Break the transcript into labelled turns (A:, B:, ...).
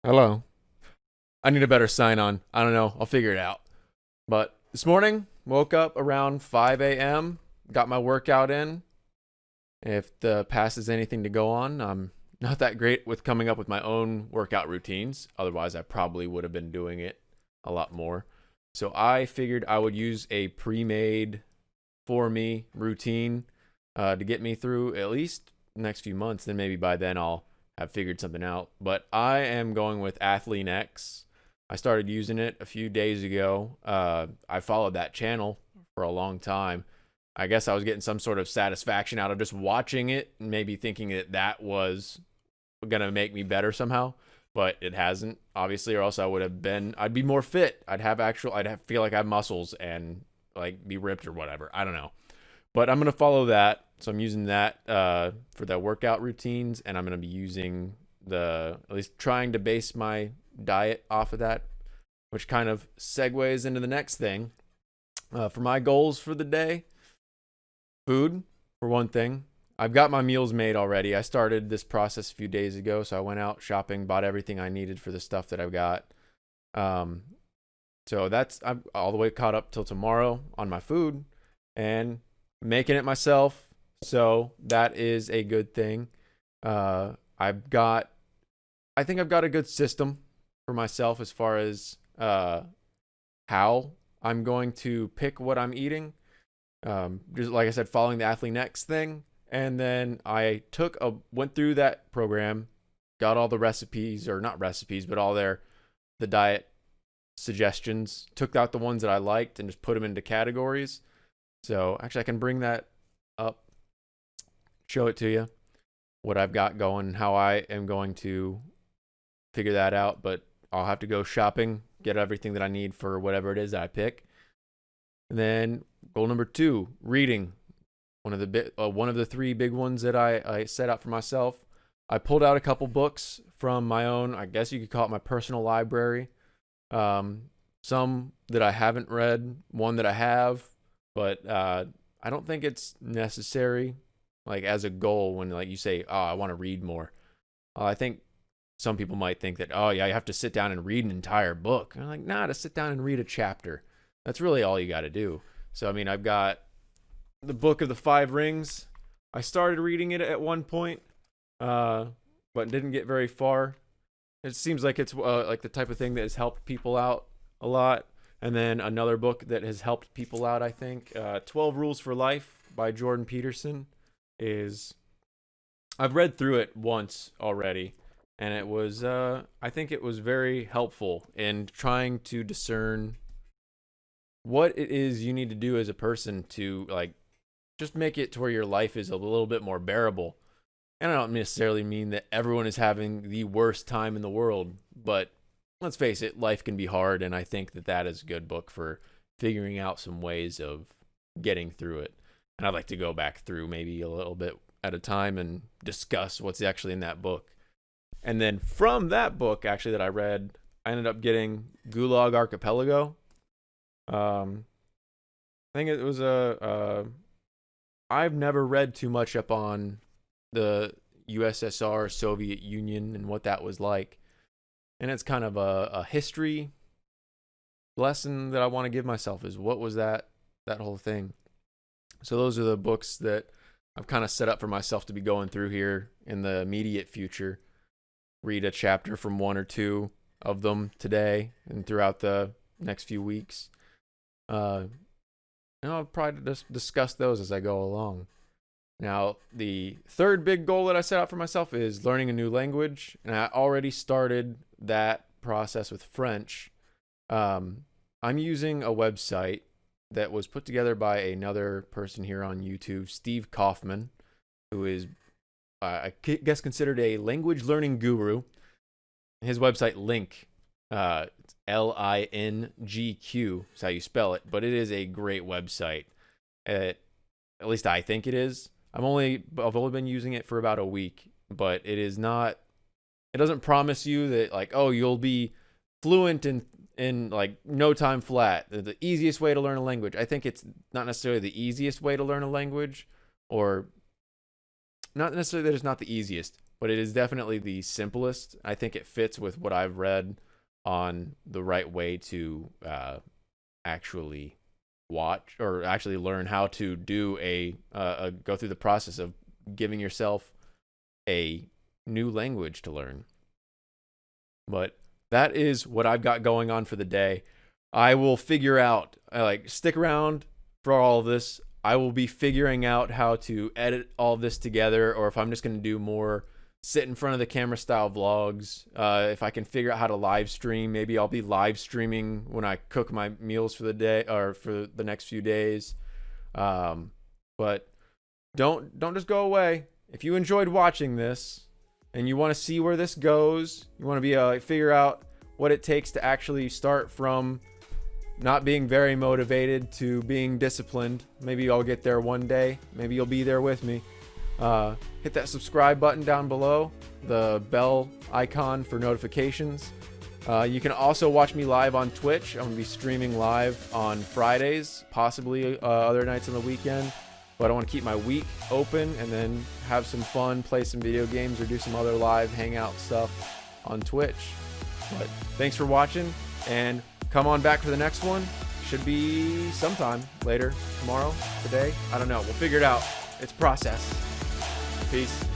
A: Hello. I need a better sign on. I don't know. I'll figure it out. But this morning, woke up around 5 a.m., got my workout in. If the past is anything to go on, I'm not that great with coming up with my own workout routines. Otherwise, I probably would have been doing it a lot more. So I figured I would use a pre made for me routine to get me through at least the next few months. Then maybe by then I'll have figured something out. But I am going with Athlean X. I started using it a few days ago. I followed that channel for a long time. I guess I was getting some sort of satisfaction out of just watching it and maybe thinking that that was going to make me better somehow. But it hasn't, obviously, or else I'd be more fit. Feel like I have muscles and like be ripped or whatever. I don't know. But I'm going to follow that. So I'm using that for the workout routines, and I'm going to be using at least trying to base my diet off of that, which kind of segues into the next thing. For my goals for the day, food, for one thing. I've got my meals made already. I started this process a few days ago, so I went out shopping, bought everything I needed for the stuff that I've got. Um, so I'm all the way caught up till tomorrow on my food and making it myself. So that is a good thing. Uh, I've got, I think I've got a good system for myself as far as how I'm going to pick what I'm eating. Just like I said, following the Athlete Next thing. And then I went through that program, got all the recipes, or not recipes, but the diet suggestions, took out the ones that I liked and just put them into categories. So actually I can bring that up, show it to you, what I've got going, how I am going to figure that out. But I'll have to go shopping, get everything that I need for whatever it is that I pick. And then goal number 2, reading. One of the 3 big ones that I set out for myself. I pulled out a couple books from my own, I guess you could call it my personal library. Some that I haven't read, one that I have, but I don't think it's necessary, like as a goal when like you say, oh, I want to read more. I think some people might think that, oh yeah, you have to sit down and read an entire book. And I'm like, nah, to sit down and read a chapter. That's really all you got to do. So I mean, I've got the Book of the Five Rings. I started reading it at one point, but didn't get very far. It seems like it's like the type of thing that has helped people out a lot. And then another book that has helped people out, I think, 12 Rules for Life by Jordan Peterson is. I've read through it once already, and it was I think it was very helpful in trying to discern what it is you need to do as a person to like just make it to where your life is a little bit more bearable. And I don't necessarily mean that everyone is having the worst time in the world, but let's face it, life can be hard, and I think that that is a good book for figuring out some ways of getting through it. And I'd like to go back through maybe a little bit at a time and discuss what's actually in that book. And then from that book, actually, that I read, I ended up getting Gulag Archipelago. I think it was I've never read too much up on the USSR, Soviet Union, and what that was like. And it's kind of a history lesson that I want to give myself is what was that whole thing. So those are the books that I've kind of set up for myself to be going through here in the immediate future. Read a chapter from 1 or 2 of them today and throughout the next few weeks. And I'll probably just discuss those as I go along. Now, the third big goal that I set out for myself is learning a new language, and I already started that process with French. I'm using a website that was put together by another person here on YouTube, Steve Kaufman, who is, I guess, considered a language learning guru. His website, Link, it's LINGQ, is how you spell it, but it is a great website. At least I think it is. I've only been using it for about a week, but it doesn't promise you that like, oh, you'll be fluent in like no time flat. The easiest way to learn a language. I think it's not necessarily the easiest way to learn a language, or not necessarily that it's not the easiest. but it is definitely the simplest. I think it fits with what I've read on the right way to actually watch or actually learn how to do go through the process of giving yourself a new language to learn. But that is what I've got going on for the day. I will figure out, stick around for all of this. I will be figuring out how to edit all this together, or if I'm just going to do more sit in front of the camera style vlogs. If I can figure out how to live stream, maybe I'll be live streaming when I cook my meals for the day or for the next few days. But don't just go away. If you enjoyed watching this and you want to see where this goes, you want to figure out what it takes to actually start from not being very motivated to being disciplined. Maybe I'll get there one day. Maybe you'll be there with me. Hit that subscribe button down below, the bell icon for notifications. You can also watch me live on Twitch. I'm going to be streaming live on Fridays, possibly other nights on the weekend. But I want to keep my week open and then have some fun, play some video games, or do some other live hangout stuff on Twitch. But thanks for watching, and come on back for the next one. Should be sometime later, tomorrow, today. I don't know. We'll figure it out. It's a process. Peace.